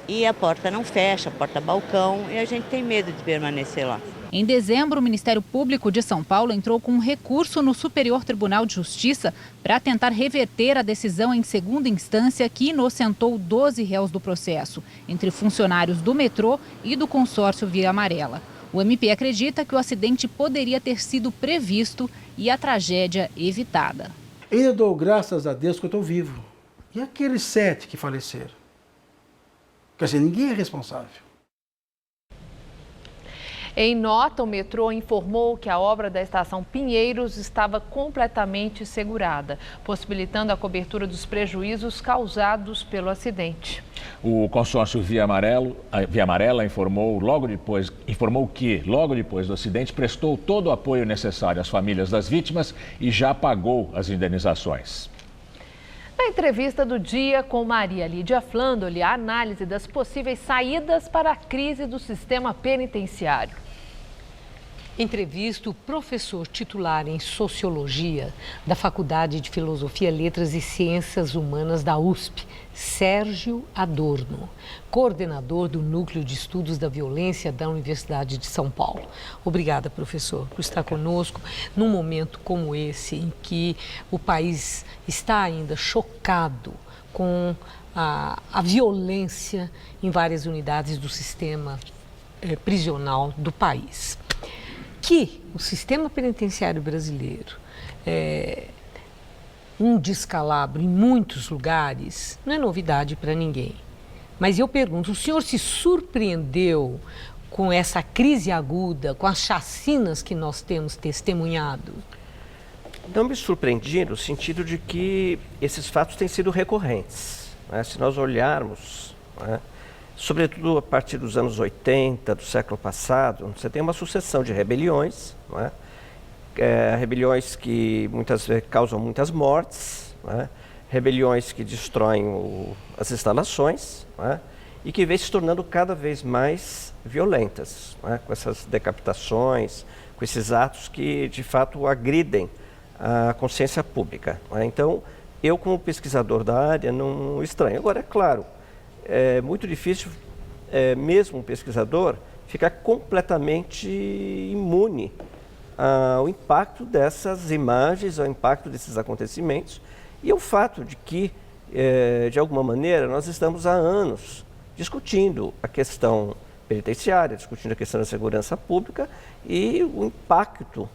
e a porta não fecha, a porta-balcão, e a gente tem medo de permanecer lá. Em dezembro, o Ministério Público de São Paulo entrou com um recurso no Superior Tribunal de Justiça para tentar reverter a decisão em segunda instância que inocentou 12 réus do processo, entre funcionários do metrô e do consórcio Via Amarela. O MP acredita que o acidente poderia ter sido previsto e a tragédia evitada. Eu dou graças a Deus que eu estou vivo. E aqueles 7 que faleceram? Quer dizer, ninguém é responsável. Em nota, o metrô informou que a obra da estação Pinheiros estava completamente segurada, possibilitando a cobertura dos prejuízos causados pelo acidente. O consórcio Via Amarela informou que, logo depois do acidente, prestou todo o apoio necessário às famílias das vítimas e já pagou as indenizações. Na entrevista do dia com Maria Lídia Flandoli, a análise das possíveis saídas para a crise do sistema penitenciário. Entrevista o professor titular em Sociologia da Faculdade de Filosofia, Letras e Ciências Humanas da USP, Sérgio Adorno, coordenador do Núcleo de Estudos da Violência da Universidade de São Paulo. Obrigada, professor, por estar conosco num momento como esse, em que o país está ainda chocado com a violência em várias unidades do sistema prisional do país. Que o sistema penitenciário brasileiro um descalabro em muitos lugares não é novidade para ninguém. Mas eu pergunto, o senhor se surpreendeu com essa crise aguda, com as chacinas que nós temos testemunhado? Não me surpreendi no sentido de que esses fatos têm sido recorrentes, né? Se nós olharmos, né, sobretudo a partir dos anos 80 do século passado, você tem uma sucessão de rebeliões, não é? Rebeliões que muitas vezes causam muitas mortes, não é? Rebeliões que destroem as instalações, não é? E que vêm se tornando cada vez mais violentas, não é? Com essas decapitações, com esses atos que de fato agridem a consciência pública, não é? Então, eu como pesquisador da área não estranho. Agora, é claro, é muito difícil, mesmo um pesquisador, ficar completamente imune ao impacto dessas imagens, ao impacto desses acontecimentos e ao fato de que, de alguma maneira, nós estamos há anos discutindo a questão penitenciária, discutindo a questão da segurança pública e o impacto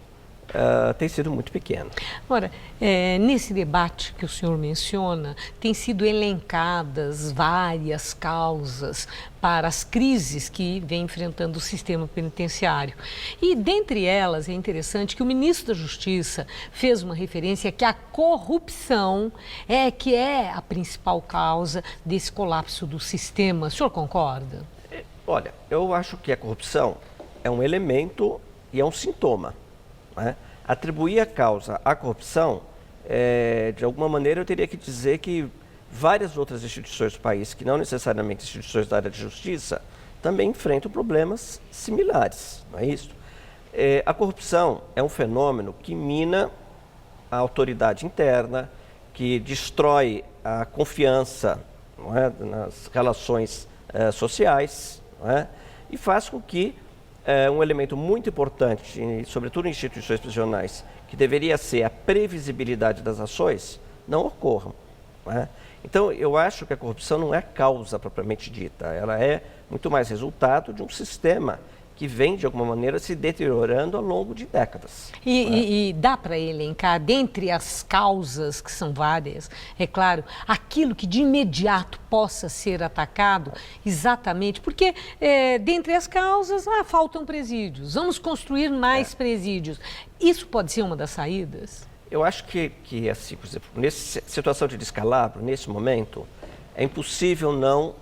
tem sido muito pequeno. Agora, nesse debate que o senhor menciona, tem sido elencadas várias causas para as crises que vem enfrentando o sistema penitenciário. E, dentre elas, é interessante que o ministro da Justiça fez uma referência que a corrupção que é a principal causa desse colapso do sistema. O senhor concorda? Olha, eu acho que a corrupção é um elemento e é um sintoma. Né? Atribuir a causa à corrupção, de alguma maneira eu teria que dizer que várias outras instituições do país, que não necessariamente instituições da área de justiça, também enfrentam problemas similares, não é isso? A corrupção é um fenômeno que mina a autoridade interna, que destrói a confiança, não é, nas relações sociais, não é? E faz com que um elemento muito importante, sobretudo em instituições prisionais, que deveria ser a previsibilidade das ações, não ocorram. Não é? Então, eu acho que a corrupção não é causa propriamente dita, ela é muito mais resultado de um sistema que vem, de alguma maneira, se deteriorando ao longo de décadas. E dá para elencar, dentre as causas, que são várias, é claro, aquilo que de imediato possa ser atacado, exatamente, porque dentre as causas, faltam presídios, vamos construir mais presídios. Isso pode ser uma das saídas? Eu acho que assim, por exemplo, nessa situação de descalabro, nesse momento, é impossível não,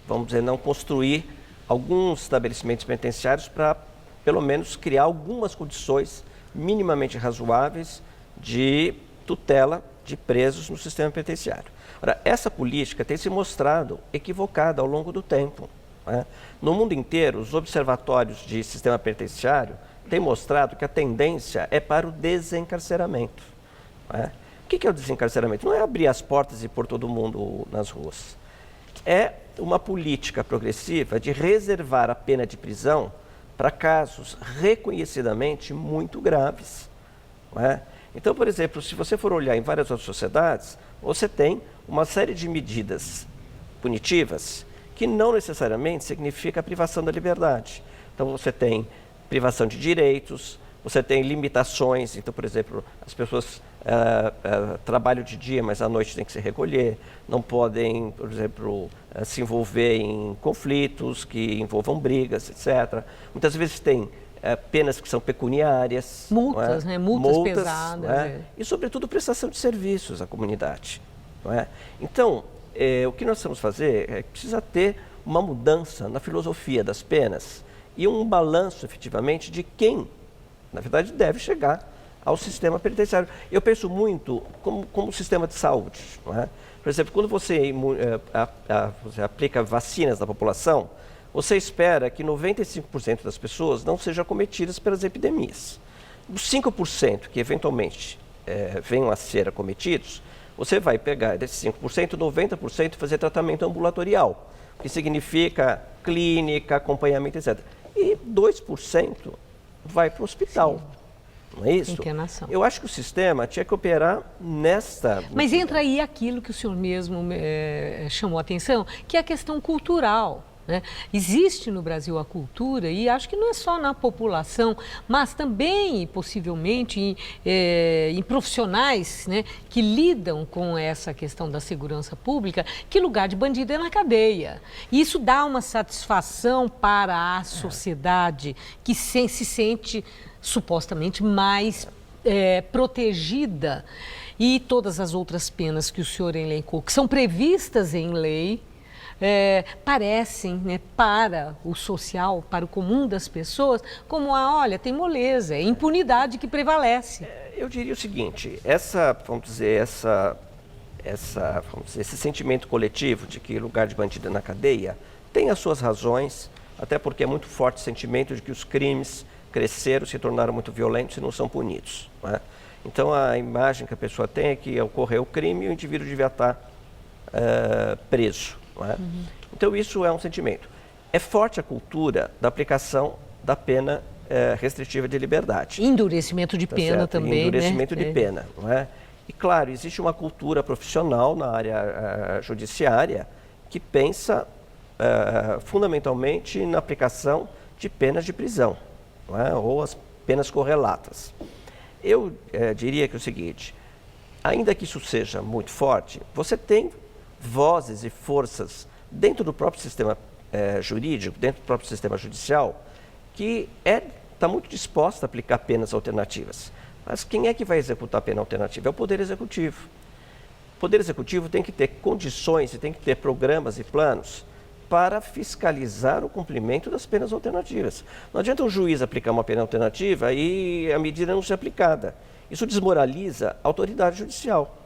vamos dizer, não construir alguns estabelecimentos penitenciários para, pelo menos, criar algumas condições minimamente razoáveis de tutela de presos no sistema penitenciário. Ora, essa política tem se mostrado equivocada ao longo do tempo. Né? No mundo inteiro, os observatórios de sistema penitenciário têm mostrado que a tendência é para o desencarceramento. Né? O que é o desencarceramento? Não é abrir as portas e pôr todo mundo nas ruas. É uma política progressiva de reservar a pena de prisão para casos reconhecidamente muito graves. Não é? Então, por exemplo, se você for olhar em várias outras sociedades, você tem uma série de medidas punitivas que não necessariamente significa a privação da liberdade. Então, você tem privação de direitos, você tem limitações. Então, por exemplo, as pessoas trabalham de dia, mas à noite tem que se recolher, não podem, por exemplo, se envolver em conflitos que envolvam brigas, etc. Muitas vezes tem penas que são pecuniárias. Multas, não é? Né? Multas pesadas. Não é? E, sobretudo, prestação de serviços à comunidade. Não é? Então, o que nós vamos fazer é que precisa ter uma mudança na filosofia das penas e um balanço, efetivamente, de quem, na verdade, deve chegar ao sistema penitenciário. Eu penso muito como o sistema de saúde. Não é? Por exemplo, quando você aplica vacinas na população, você espera que 95% das pessoas não sejam acometidas pelas epidemias. Os 5% que eventualmente venham a ser acometidos, você vai pegar desses 5%, 90% e fazer tratamento ambulatorial, que significa clínica, acompanhamento, etc. E 2% vai para o hospital. Não é isso? Internação. Eu acho que o sistema tinha que operar nesta... Mas entra aí aquilo que o senhor mesmo chamou a atenção, que é a questão cultural. Né? Existe no Brasil a cultura, e acho que não é só na população, mas também, possivelmente, em profissionais, né, que lidam com essa questão da segurança pública, que lugar de bandido é na cadeia. E isso dá uma satisfação para a sociedade que se sente supostamente mais protegida. E todas as outras penas que o senhor elencou, que são previstas em lei, parecem, né, para o social, para o comum das pessoas, como olha, tem moleza, é impunidade que prevalece. Eu diria o seguinte, esse sentimento coletivo de que lugar de bandido é na cadeia tem as suas razões, até porque é muito forte o sentimento de que os crimes cresceram, se tornaram muito violentos e não são punidos. Não é? Então a imagem que a pessoa tem é que ocorreu o crime e o indivíduo devia estar preso. Não é? Então isso é um sentimento. É forte a cultura da aplicação da pena restritiva de liberdade. Endurecimento de pena também, endurecimento de pena, não é? E claro, existe uma cultura profissional na área judiciária que pensa fundamentalmente na aplicação de penas de prisão, não é? Ou as penas correlatas. Eu diria que é o seguinte, ainda que isso seja muito forte, você tem vozes e forças dentro do próprio sistema jurídico, dentro do próprio sistema judicial, que está muito disposta a aplicar penas alternativas. Mas quem é que vai executar a pena alternativa? É o Poder Executivo. O Poder Executivo tem que ter condições e tem que ter programas e planos para fiscalizar o cumprimento das penas alternativas. Não adianta um juiz aplicar uma pena alternativa e a medida não ser aplicada. Isso desmoraliza a autoridade judicial.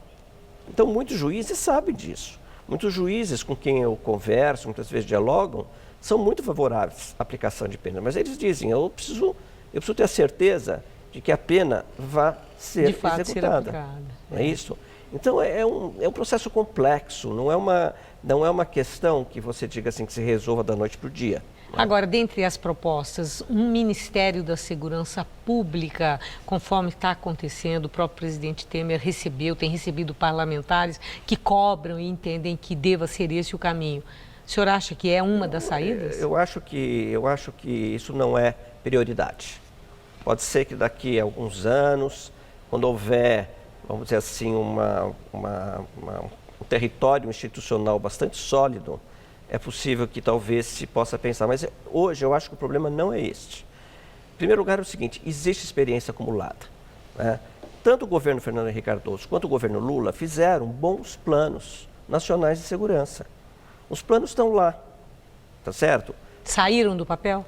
Então, muitos juízes sabem disso. Muitos juízes com quem eu converso, muitas vezes dialogam, são muito favoráveis à aplicação de pena. Mas eles dizem, eu preciso ter a certeza de que a pena vai ser executada. Não é isso? Então, é um processo complexo, não é uma questão que você diga assim, que se resolva da noite para o dia. Agora, dentre as propostas, um Ministério da Segurança Pública, conforme está acontecendo, o próprio presidente Temer tem recebido parlamentares que cobram e entendem que deva ser esse o caminho. O senhor acha que é uma das saídas? Eu acho que isso não é prioridade. Pode ser que daqui a alguns anos, quando houver, vamos dizer assim, um território institucional bastante sólido, é possível que talvez se possa pensar, mas hoje eu acho que o problema não é este. Em primeiro lugar é o seguinte, existe experiência acumulada, né? Tanto o governo Fernando Henrique Cardoso quanto o governo Lula fizeram bons planos nacionais de segurança. Os planos estão lá, tá certo? Saíram do papel?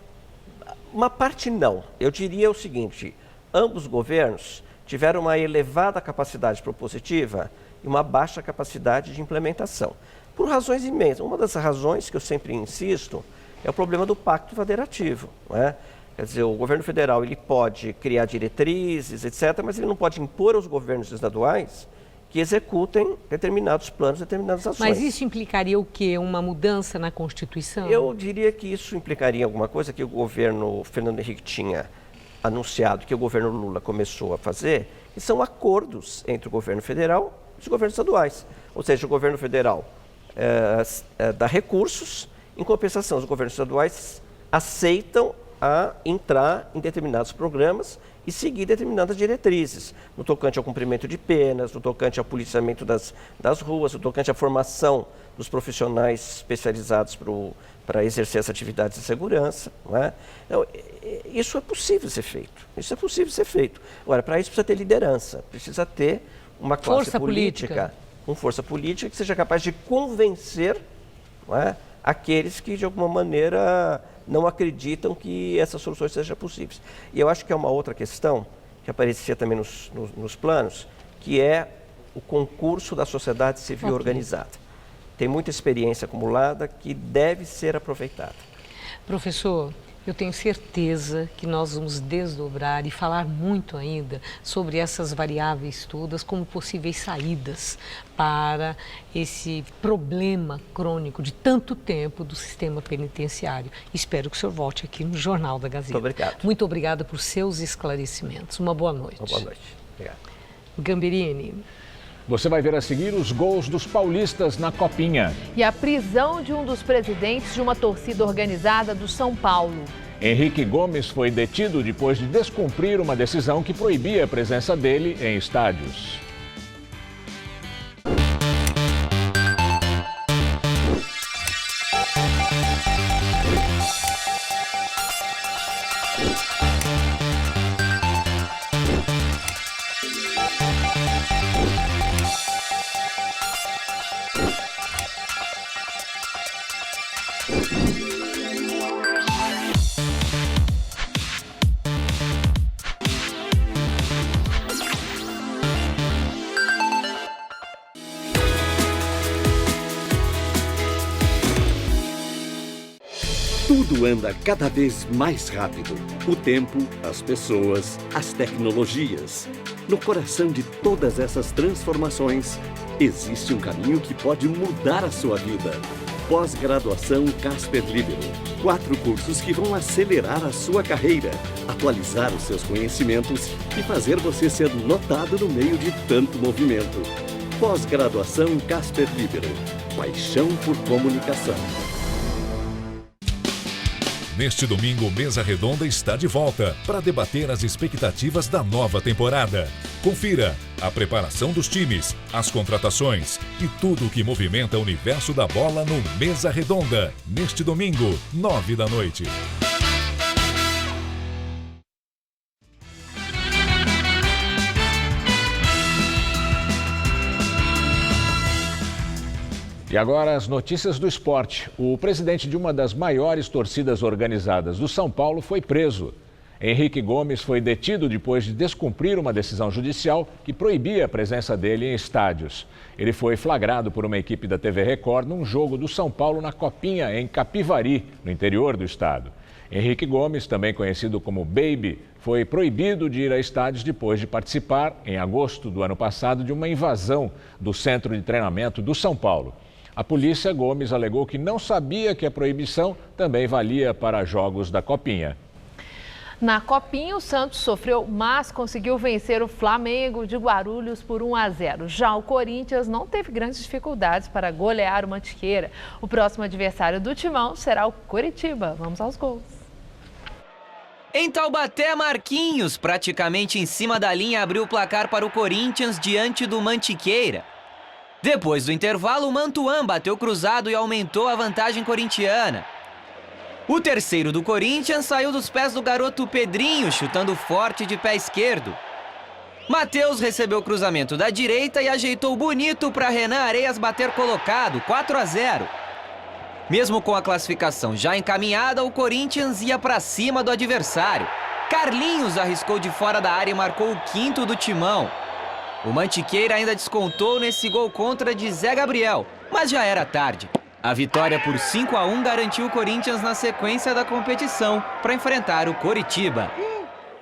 Uma parte não. Eu diria o seguinte, ambos governos tiveram uma elevada capacidade propositiva e uma baixa capacidade de implementação. Por razões imensas. Uma das razões que eu sempre insisto é o problema do pacto federativo. Não é? Quer dizer, o governo federal ele pode criar diretrizes, etc., mas ele não pode impor aos governos estaduais que executem determinados planos, determinadas ações. Mas isso implicaria o quê? Uma mudança na Constituição? Eu diria que isso implicaria alguma coisa que o governo Fernando Henrique tinha anunciado, que o governo Lula começou a fazer, que são acordos entre o governo federal e os governos estaduais. Ou seja, o governo federal dá recursos, em compensação, os governos estaduais aceitam a entrar em determinados programas e seguir determinadas diretrizes, no tocante ao cumprimento de penas, no tocante ao policiamento das ruas, no tocante à formação dos profissionais especializados para exercer essa atividade de segurança. Não é? Então, isso é possível ser feito. Isso é possível ser feito. Agora, para isso precisa ter liderança, precisa ter uma classe política, com força política que seja capaz de convencer, não é, aqueles que, de alguma maneira, não acreditam que essas soluções sejam possíveis. E eu acho que é uma outra questão que aparecia também nos planos, que é o concurso da sociedade civil organizada. Tem muita experiência acumulada que deve ser aproveitada. Professor, eu tenho certeza que nós vamos desdobrar e falar muito ainda sobre essas variáveis todas como possíveis saídas para esse problema crônico de tanto tempo do sistema penitenciário. Espero que o senhor volte aqui no Jornal da Gazeta. Muito obrigado. Muito obrigada por seus esclarecimentos. Uma boa noite. Uma boa noite. Obrigado. Gamberini. Você vai ver a seguir os gols dos paulistas na Copinha. E a prisão de um dos presidentes de uma torcida organizada do São Paulo. Henrique Gomes foi detido depois de descumprir uma decisão que proibia a presença dele em estádios. Tudo anda cada vez mais rápido. O tempo, as pessoas, as tecnologias. No coração de todas essas transformações, existe um caminho que pode mudar a sua vida. Pós-graduação Casper Libero. 4 cursos que vão acelerar a sua carreira, atualizar os seus conhecimentos e fazer você ser notado no meio de tanto movimento. Pós-graduação Casper Libero. Paixão por comunicação. Neste domingo, Mesa Redonda está de volta para debater as expectativas da nova temporada. Confira a preparação dos times, as contratações e tudo o que movimenta o universo da bola no Mesa Redonda. Neste domingo, 21h. E agora as notícias do esporte. O presidente de uma das maiores torcidas organizadas do São Paulo foi preso. Henrique Gomes foi detido depois de descumprir uma decisão judicial que proibia a presença dele em estádios. Ele foi flagrado por uma equipe da TV Record num jogo do São Paulo na Copinha, em Capivari, no interior do estado. Henrique Gomes, também conhecido como Baby, foi proibido de ir a estádios depois de participar, em agosto do ano passado, de uma invasão do centro de treinamento do São Paulo. A polícia, Gomes alegou que não sabia que a proibição também valia para jogos da Copinha. Na Copinha, o Santos sofreu, mas conseguiu vencer o Flamengo de Guarulhos por 1-0. Já o Corinthians não teve grandes dificuldades para golear o Mantiqueira. O próximo adversário do Timão será o Coritiba. Vamos aos gols. Em Taubaté, Marquinhos, praticamente em cima da linha, abriu o placar para o Corinthians diante do Mantiqueira. Depois do intervalo, o Mantuan bateu cruzado e aumentou a vantagem corintiana. O terceiro do Corinthians saiu dos pés do garoto Pedrinho, chutando forte de pé esquerdo. Matheus recebeu o cruzamento da direita e ajeitou bonito para Renan Areias bater colocado, 4-0. Mesmo com a classificação já encaminhada, o Corinthians ia para cima do adversário. Carlinhos arriscou de fora da área e marcou o 5º do Timão. O Mantiqueira ainda descontou nesse gol contra de Zé Gabriel, mas já era tarde. A vitória por 5-1 garantiu o Corinthians na sequência da competição para enfrentar o Coritiba.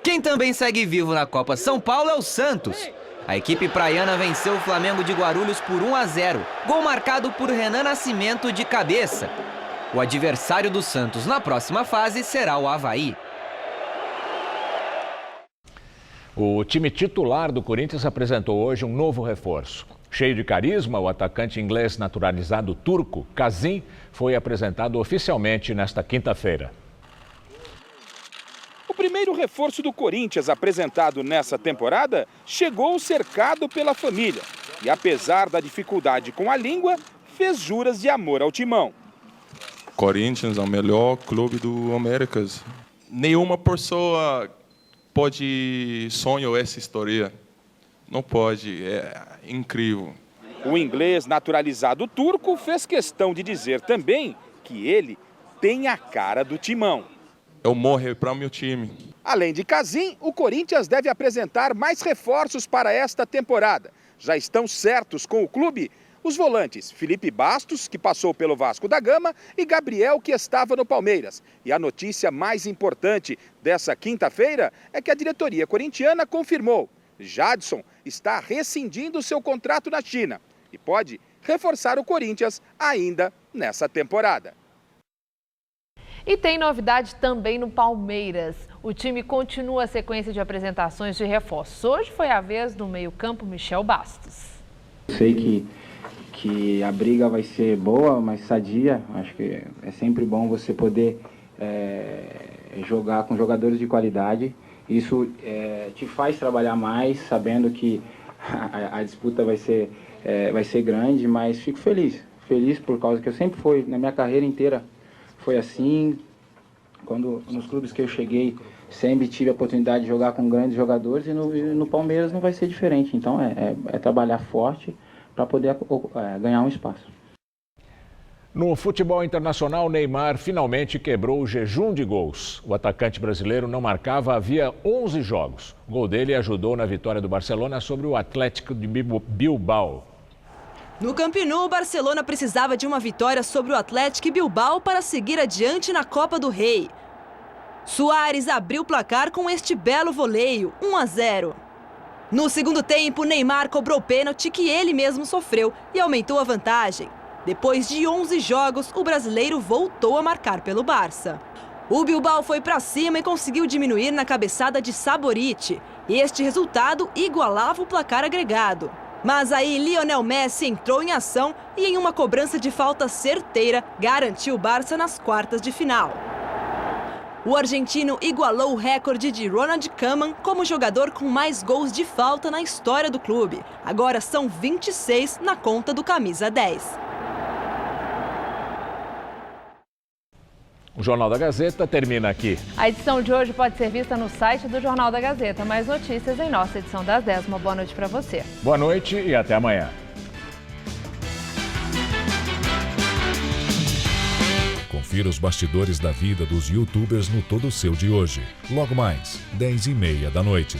Quem também segue vivo na Copa São Paulo é o Santos. A equipe praiana venceu o Flamengo de Guarulhos por 1-0, gol marcado por Renan Nascimento de cabeça. O adversário do Santos na próxima fase será o Avaí. O time titular do Corinthians apresentou hoje um novo reforço. Cheio de carisma, o atacante inglês naturalizado turco, Kazim, foi apresentado oficialmente nesta quinta-feira. O primeiro reforço do Corinthians apresentado nessa temporada chegou cercado pela família. E apesar da dificuldade com a língua, fez juras de amor ao timão. Corinthians é o melhor clube do Américas. Nenhuma pessoa pode sonhar essa história. Não pode, é incrível. O inglês naturalizado turco fez questão de dizer também que ele tem a cara do timão. Eu morro para o meu time. Além de Kazim, o Corinthians deve apresentar mais reforços para esta temporada. Já estão certos com o clube Os volantes Felipe Bastos, que passou pelo Vasco da Gama, e Gabriel, que estava no Palmeiras. E a notícia mais importante dessa quinta-feira é que a diretoria corintiana confirmou: Jadson está rescindindo seu contrato na China e pode reforçar o Corinthians ainda nessa temporada. E tem novidade também no Palmeiras. O time continua a sequência de apresentações de reforços. Hoje foi a vez do meio-campo Michel Bastos. Sei que a briga vai ser boa, mas sadia. Acho que é sempre bom você poder jogar com jogadores de qualidade. Isso te faz trabalhar mais, sabendo que a disputa vai ser grande, mas fico feliz por causa que eu sempre fui, na minha carreira inteira, foi assim. Nos clubes que eu cheguei, sempre tive a oportunidade de jogar com grandes jogadores, e no Palmeiras não vai ser diferente. Então é trabalhar forte para poder ganhar um espaço. No futebol internacional, Neymar finalmente quebrou o jejum de gols. O atacante brasileiro não marcava havia 11 jogos. O gol dele ajudou na vitória do Barcelona sobre o Atlético de Bilbao. No Camp Nou, o Barcelona precisava de uma vitória sobre o Atlético Bilbao para seguir adiante na Copa do Rei. Suárez abriu o placar com este belo voleio, 1-0. No segundo tempo, Neymar cobrou o pênalti que ele mesmo sofreu e aumentou a vantagem. Depois de 11 jogos, o brasileiro voltou a marcar pelo Barça. O Bilbao foi para cima e conseguiu diminuir na cabeçada de Saborite. Este resultado igualava o placar agregado. Mas aí Lionel Messi entrou em ação e, em uma cobrança de falta certeira, garantiu o Barça nas quartas de final. O argentino igualou o recorde de Ronald Koeman como jogador com mais gols de falta na história do clube. Agora são 26 na conta do camisa 10. O Jornal da Gazeta termina aqui. A edição de hoje pode ser vista no site do Jornal da Gazeta. Mais notícias em nossa edição das 10. Uma boa noite para você. Boa noite e até amanhã. Confira os bastidores da vida dos youtubers no Todo Seu de hoje. Logo mais, 10h30 da noite.